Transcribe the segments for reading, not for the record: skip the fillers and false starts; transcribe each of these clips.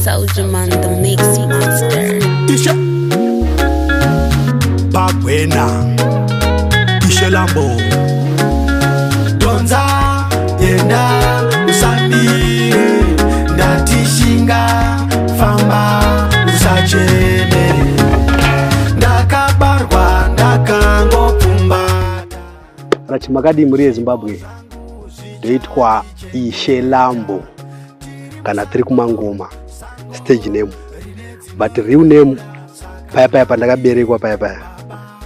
Soldier Man, the mixing master. Isha Babwena Isha Lambo Donza Yenda Usambire Ndatishinga Famba Usachele Ndakabarwa Ndakangopumba Rachimakadi muri Zimbabwe ndoitwa Ishe Lambo kana tiri kumangoma stage name but real name paya pandakaberekwa paya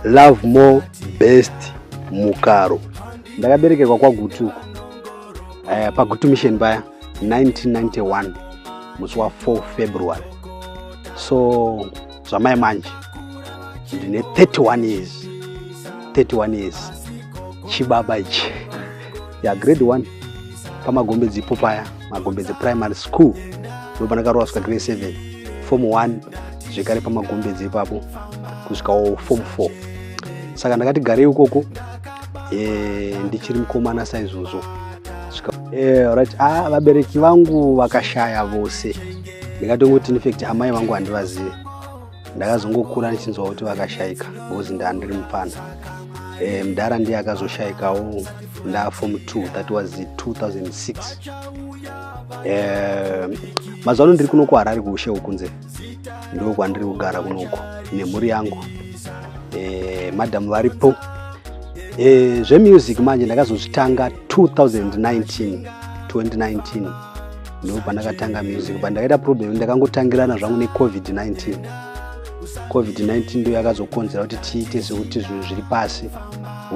Love More Best Mukaro ndakaberekerwa kwaGutu paGutu Mission paya 1991 musi wa 4 February so zvamai manje ndine 31 years chibaba ichi ya grade 1 pamagombedzi ipo paya magombedzi primary school ndopandakarowa kusvika grade 7 form 1 zvekare pamagombedzi ipapo kusvikawo form 4 saka ndakati garei ukoko ndichiri mukomana saizvozvo right vabereki vangu vakashaya vose ndikatongoti infact amai vangu handivazive ndakazongokura nichinzwa kuti vakashayika because ndandiri mupana mudhara ndiye akazoshayikawo nda form 2 that was 2006 mazuva ano ndiri kuno kuHarare kuushe ukunze ndo kwandiri kugara kunoko nemhuri yangu madam varipo zvemusic manje ndakazozvitanga 2019 ndo pandakatanga music pandakaita problem ndakangotangirana zvangu neCovid-19 ndo yakazokonzera kuti tiite sekuti zvinhu zviri pasi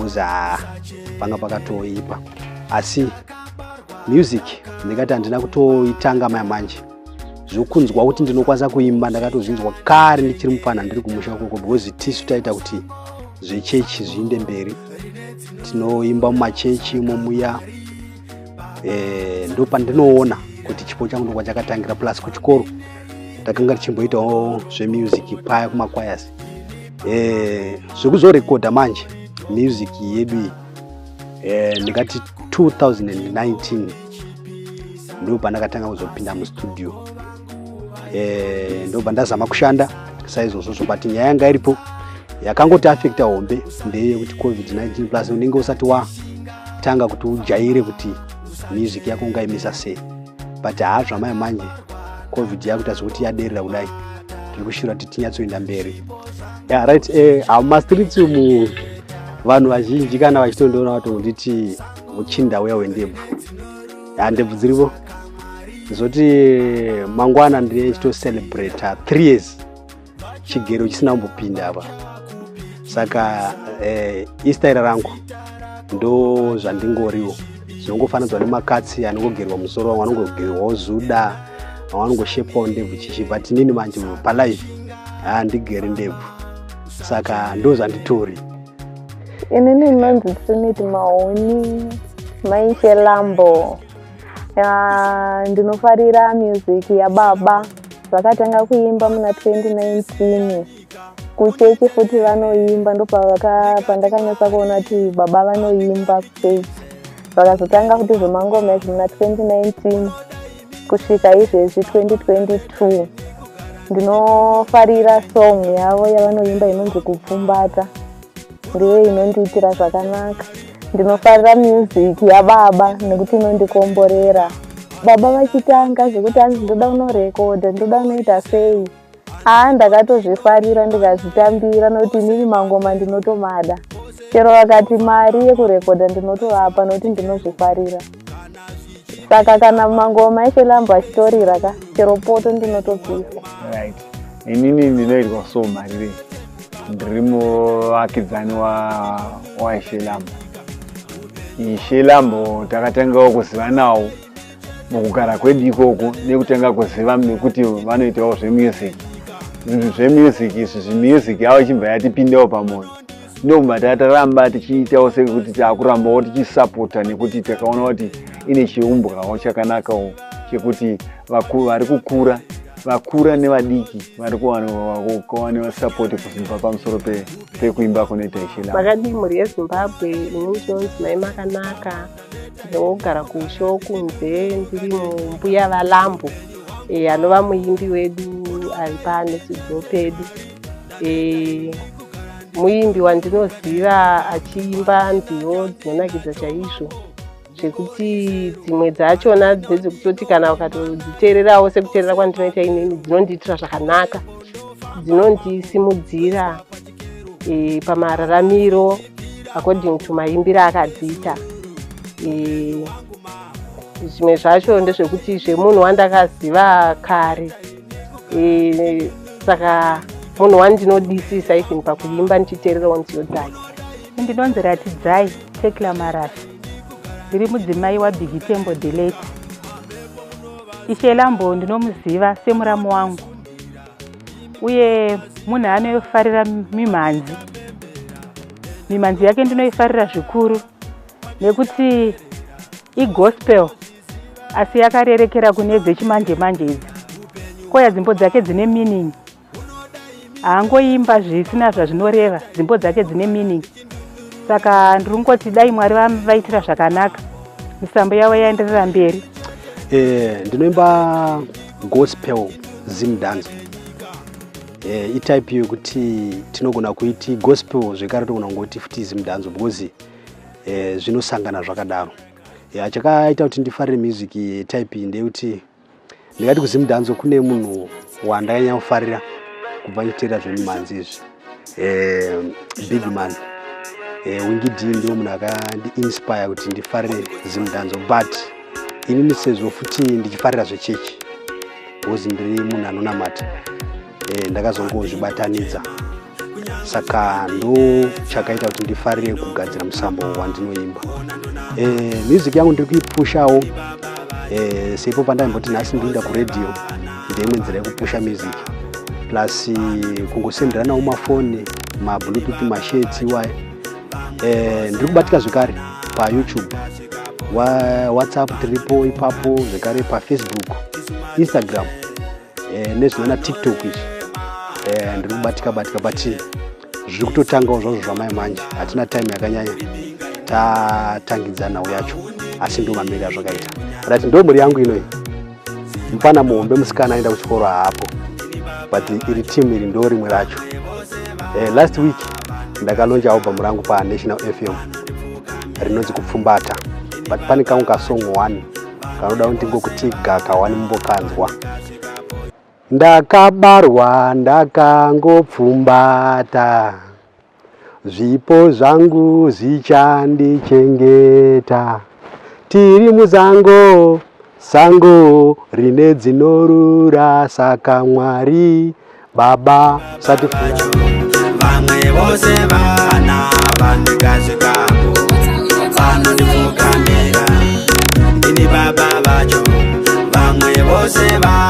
uza panga pakatoipa asi music ndikati handina kutoitanga manje zvokunzwa kuti ndinokwanisa kuimba ndakatozvinzwa kare ndichiri mufana ndiri kumusha ukoko because tisu taita kuti zvechechi zviinde mberi tinoimba mumachechi momuya ndo pandinoona kuti chipo changu ndokwa chakatangira plus kuchikoro takanga tichimboitawo zvemusic paya kumakwayasi zvekuzorekodha manje music yedu ndikati 2019 ndo pandakatanga kuzopinda mustudio ndo pandazama kushanda saizvozvo but nyaya yanga iripo yakangoti affecta hombe ndeyekuti COVID-19 plus unenge usati watanga kuti ujaire kuti music yako ungaimisa sei but zvamai manje COVID yakuita zvekuti yaderera kudai tiri kushira kuti tinyatsoenda mberi right hamastreets umu vanhu vazhinji kana vachitondoona vatonditi muchinda uya wendebvu ndebvu dziripo zoti mangwana ndine chitocelebrate 3 years chigero chisina kumbopinda apa saka istaira rangu ndo zvandingoriwo zvinongofanadzwa nemakatsi anongogerwa musoro vamwe anongogerwawo zuda vamwe anongoshepwawo ndebvu chichi but inini manje palife handigeri ndebvu saka ndo zvanditori. Inini nonzi Trinity Mahoni Maishe Lambo. Ndinofarira music yababa vakatanga kuimba muna 2019 kuchechi futi vanoimba ndo pandakanyatsa kuona kuti baba vanoimba kustage vakazotanga kuti zvemangoma muna 2019 kusvika izvezvi 2022 ndinofarira song yavo yavanoimba inonzi kupfumbata ndiyo inondiitira zvakanaka. Ndinofarira music yababa nekuti inondikomborera. Baba vachitanga zvekuti hanzi ndoda unorekodha ndoda unoita sei ndakatozvifarira ndikazvitambira nokuti inini mangoma ndinotomada chero vakati mari yekurekodha ndinotovapa nokuti ndinozvifarira. Saka kana mangoma Ishe Lambo achitorira chero poto ndinotopisa. Right. Inini ndinoitwa so marire ndiri muvakidzani wa Ishe Lambo. Ishe Lambo takatangawo kuziva nawo mukugara kwedu ikoko nekutanga kuziva nekuti vanoitawo zvemusic. Zvinhu zvemusic izvi zvemusic yavo chibva yatipindawo pamoyo ndomba tataramba tichiitawo sekuti taakurambawo tichisapota nekuti takaona kuti ine chiumbwawo chakanakawo chekuti vari kukura vakura nevadiki vari kuwana support kusimba pamusoro pekuimba kunoita Ishe Lambo. Makadi mhuri yeZimbabwe inonzi mai makanaka ndinogara kusho kunze ndiri mumbuya vaLambo anova muimbi wedu ari panesudzo pedu. Muimbi wandinoziva achiimba nziyo dzinonakidza chaizvo zvekuti dzimwe dzachona dzedzekutoti kana ukatodziteererawo sekuteerera kwandinoita inini dzinondiitira zvakanaka, dzinondisimudzira pamararamiro according to maimbiro akadziita. Zvimwe zvacho ndezvekuti zvemunhu wandakaziva kare, saka munhu wandinodisisa even pakuimba ndichiteererawo nziyo dzake. Ndinonzi Ratidzai Tekla Marashi, ndiri mudzimai waBig Tembo Delete. Ishe Lambo ndinomuziva semuramu wangu uye munhu anofarira mimhanzi. Mimhanzi yake ndinoifarira zvikuru nekuti igospel asi yakarerekera kune dzechimanje manje idzi. Koya dzimbo dzake dzine meaning, haangoimba zvisina zvazvinoreva, dzimbo dzake dzine meaning. Saka ndingoti dai Mwari vaitira zvakanaka, misambo yavo yaenderera mberi. Ndinoimba gospel zimdanzo. Itype yokuti tinogona kuiti gospel zvekare togona kungoti futi zimdanzo because zvinosangana zvakadaro. Chakaita kuti ndifarire music type ndeyekuti ndingati kuzimdanzo kune munhu wandanyanya kufarira kubva nditeerera zvemimhanzi izvi, Big Man. Wingy D ndio munhu akandi-inspire kuti ndifarire zimdanzo, but inini sezvo futi ndichifarira zvechechi because ndiri munhu anonamata, ndakazongozvibatanidza. Saka ndo chakaita kuti ndifarire kugadzira musambo wandinoimba. Music yangu ndiri kuipushawo sepo pandaimboti nhasi ndinoenda kuredio, ndeimwe nzira yekupusha music, plus kungosenderanawo mafoni, mabluetooth, mashades iwayo. Ndiri kubatika zvekare paYouTube, WhatsApp tiripo ipapo, zvekare paFacebook, Instagram, nezvina TikTok izvi. Ndiri kubatika but zviri kutotangawo zvazvo zvamai manje, hatina time yakanyanya tatangidzanawo yacho, asi ndo mamiri azvakaita. Rati ndo mhuri yangu inoyi, mufana muhombe musikana aenda kuchikoro hapo, but iri team iri ndo rimwe racho. Last week ndakalonja album rangu paNational FM rinonzi Kupfumbata, but pane kangu kasong 1 kanoda kuti ndingokuti gaka 1 mumbokanzwa. Ndakabarwa ndakangopfumbata, zvipo zvangu zvichandichengeta, tiri muzango, sango rine dzinorura, saka Mwari Baba satifura. Vamwe vose vana vandikazi kako vanondifukamira, ini baba vacho. Vamwe vose vana